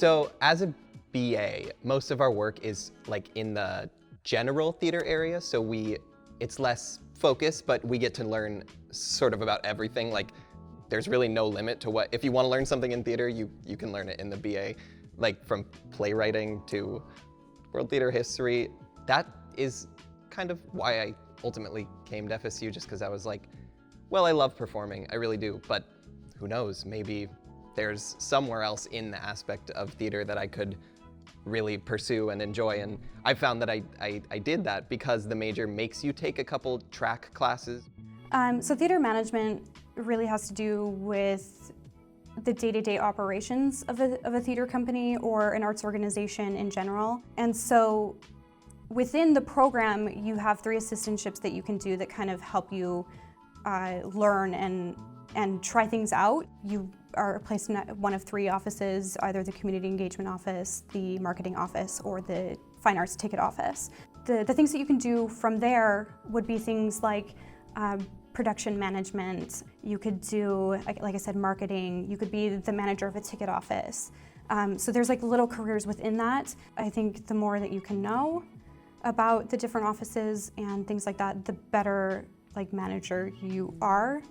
So as a BA, most of our work is like in the general theater area, so it's less focused, but we get to learn sort of about everything. Like, there's really no limit to what, if you want to learn something in theater, you can learn it in the BA, like from playwriting to world theater history. That is kind of why I ultimately came to FSU, just because I was like, well, I love performing, I really do, but who knows, maybe there's somewhere else in the aspect of theater that I could really pursue and enjoy. And I found that I did that because the major makes you take a couple track classes. So theater management really has to do with the day-to-day operations of a theater company or an arts organization in general. And so within the program, you have 3 assistantships that you can do that kind of help you learn and try things out. You are placed in one of 3 offices, either the community engagement office, the marketing office, or the fine arts ticket office. The things that you can do from there would be things like production management. You could do, like I said, marketing. You could be the manager of a ticket office. So there's like little careers within that. I think the more that you can know about the different offices and things like that, the better like manager you are.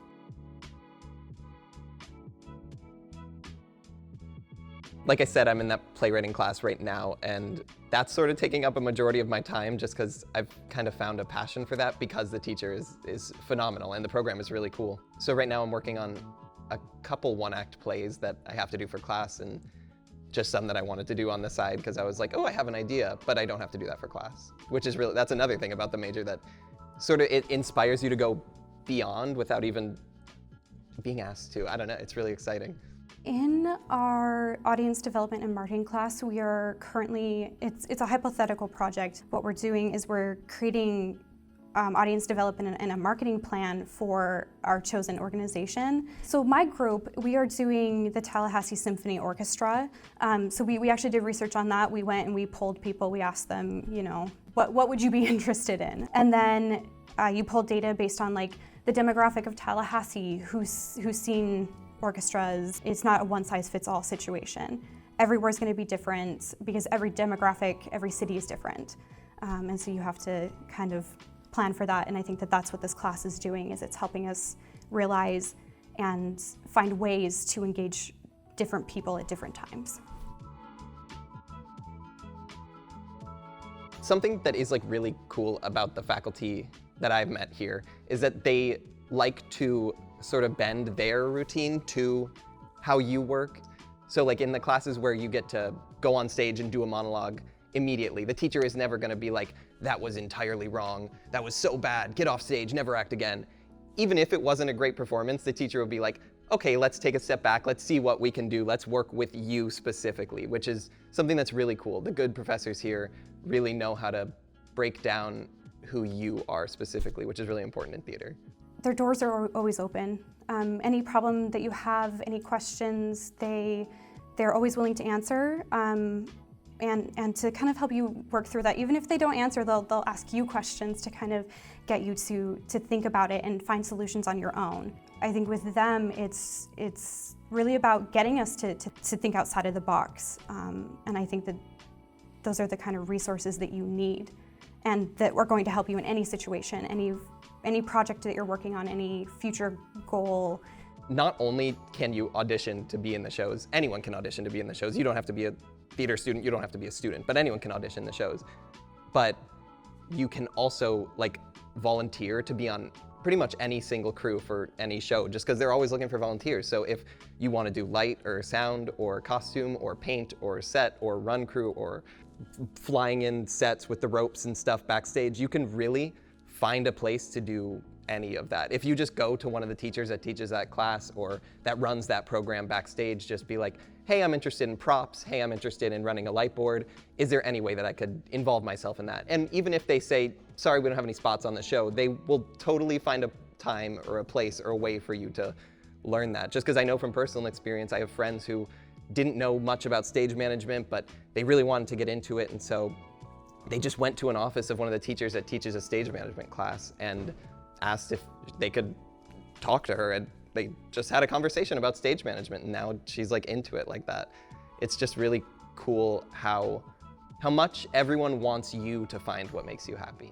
Like I said, I'm in that playwriting class right now, and that's sort of taking up a majority of my time just because I've kind of found a passion for that because the teacher is phenomenal and the program is really cool. So right now I'm working on a couple one-act plays that I have to do for class, and just some that I wanted to do on the side because I was like, oh, I have an idea, but I don't have to do that for class, which is really, that's another thing about the major that sort of, it inspires you to go beyond without even being asked to. I don't know, it's really exciting. In our audience development and marketing class, we are currently, it's a hypothetical project. What we're doing is we're creating audience development and a marketing plan for our chosen organization. So my group, we are doing the Tallahassee Symphony Orchestra. So we actually did research on that. We went and we polled people. We asked them, you know, what would you be interested in? And then you pulled data based on like the demographic of Tallahassee, who's seen orchestras. It's not a one-size-fits-all situation. Everywhere's going to be different because every demographic, every city is different. And so you have to kind of plan for that, and I think that that's what this class is doing, is it's helping us realize and find ways to engage different people at different times. Something that is like really cool about the faculty that I've met here is that they like to sort of bend their routine to how you work. So like in the classes where you get to go on stage and do a monologue immediately, the teacher is never gonna be like, that was entirely wrong, that was so bad, get off stage, never act again. Even if it wasn't a great performance, the teacher would be like, okay, let's take a step back, let's see what we can do, let's work with you specifically, which is something that's really cool. The good professors here really know how to break down who you are specifically, which is really important in theater. Their doors are always open. Any problem that you have, any questions, they're always willing to answer. And to kind of help you work through that. Even if they don't answer, they'll ask you questions to kind of get you to think about it and find solutions on your own. I think with them, it's really about getting us to think outside of the box. And I think that those are the kind of resources that you need and that are going to help you in any situation, any project that you're working on, any future goal. Not only can you audition to be in the shows, anyone can audition to be in the shows. You don't have to be a theater student, you don't have to be a student, but anyone can audition the shows. But you can also like volunteer to be on pretty much any single crew for any show, just because they're always looking for volunteers. So if you want to do light or sound or costume or paint or set or run crew or flying in sets with the ropes and stuff backstage, you can really find a place to do any of that. If you just go to one of the teachers that teaches that class or that runs that program backstage, just be like, hey, I'm interested in props, hey, I'm interested in running a light board. Is there any way that I could involve myself in that? And even if they say, sorry, we don't have any spots on the show, they will totally find a time or a place or a way for you to learn that. Just because I know from personal experience, I have friends who didn't know much about stage management, but they really wanted to get into it, and so they just went to an office of one of the teachers that teaches a stage management class and asked if they could talk to her, and they just had a conversation about stage management, and now she's like into it like that. It's just really cool how much everyone wants you to find what makes you happy.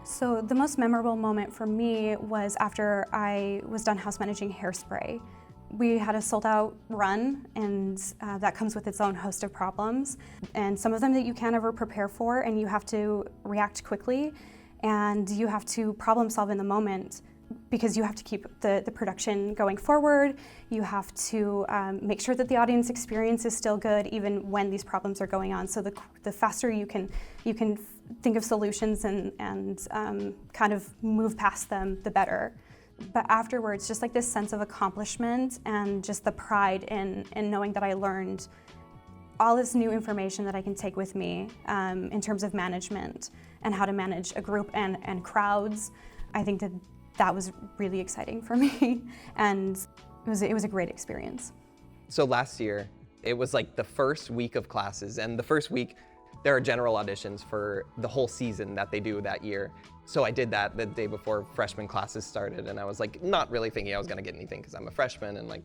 So the most memorable moment for me was after I was done house managing Hairspray. We had a sold-out run, and that comes with its own host of problems, and some of them that you can't ever prepare for, and you have to react quickly, and you have to problem solve in the moment, because you have to keep the production going forward. You have to make sure that the audience experience is still good even when these problems are going on. So the faster you can think of solutions and kind of move past them, the better. But afterwards, just like this sense of accomplishment and just the pride in knowing that I learned all this new information that I can take with me in terms of management and how to manage a group and crowds. I think that was really exciting for me, and it was a great experience. So last year, it was like the first week of classes, and the first week, there are general auditions for the whole season that they do that year. So I did that the day before freshman classes started, and I was like not really thinking I was gonna get anything because I'm a freshman and like,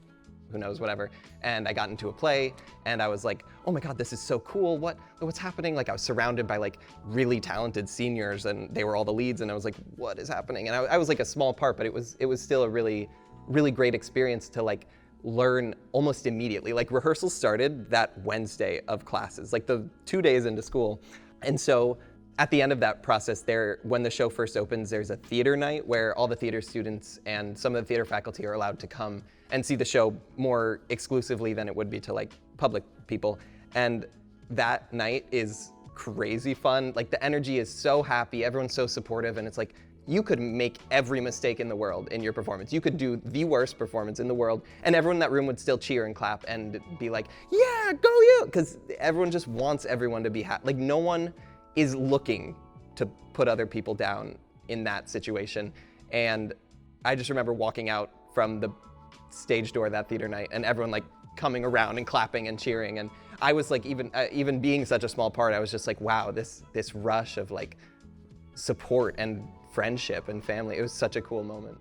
who knows, whatever. And I got into a play, and I was like, oh my God, this is so cool. What's happening? Like, I was surrounded by like really talented seniors, and they were all the leads, and I was like, what is happening? And I was like a small part, but it was still a really, really great experience to like learn almost immediately. Like, rehearsals started that Wednesday of classes, like the 2 days into school. And so at the end of that process when the show first opens, there's a theater night where all the theater students and some of the theater faculty are allowed to come and see the show more exclusively than it would be to like public people. And that night is crazy fun. Like, the energy is so happy, everyone's so supportive, and it's like, you could make every mistake in the world in your performance. You could do the worst performance in the world, and everyone in that room would still cheer and clap and be like, yeah, go you! Because everyone just wants everyone to be happy. Like, no one is looking to put other people down in that situation. And I just remember walking out from the stage door that theater night and everyone like coming around and clapping and cheering. And I was like, even being such a small part, I was just like, wow, this rush of like support and friendship and family. It was such a cool moment.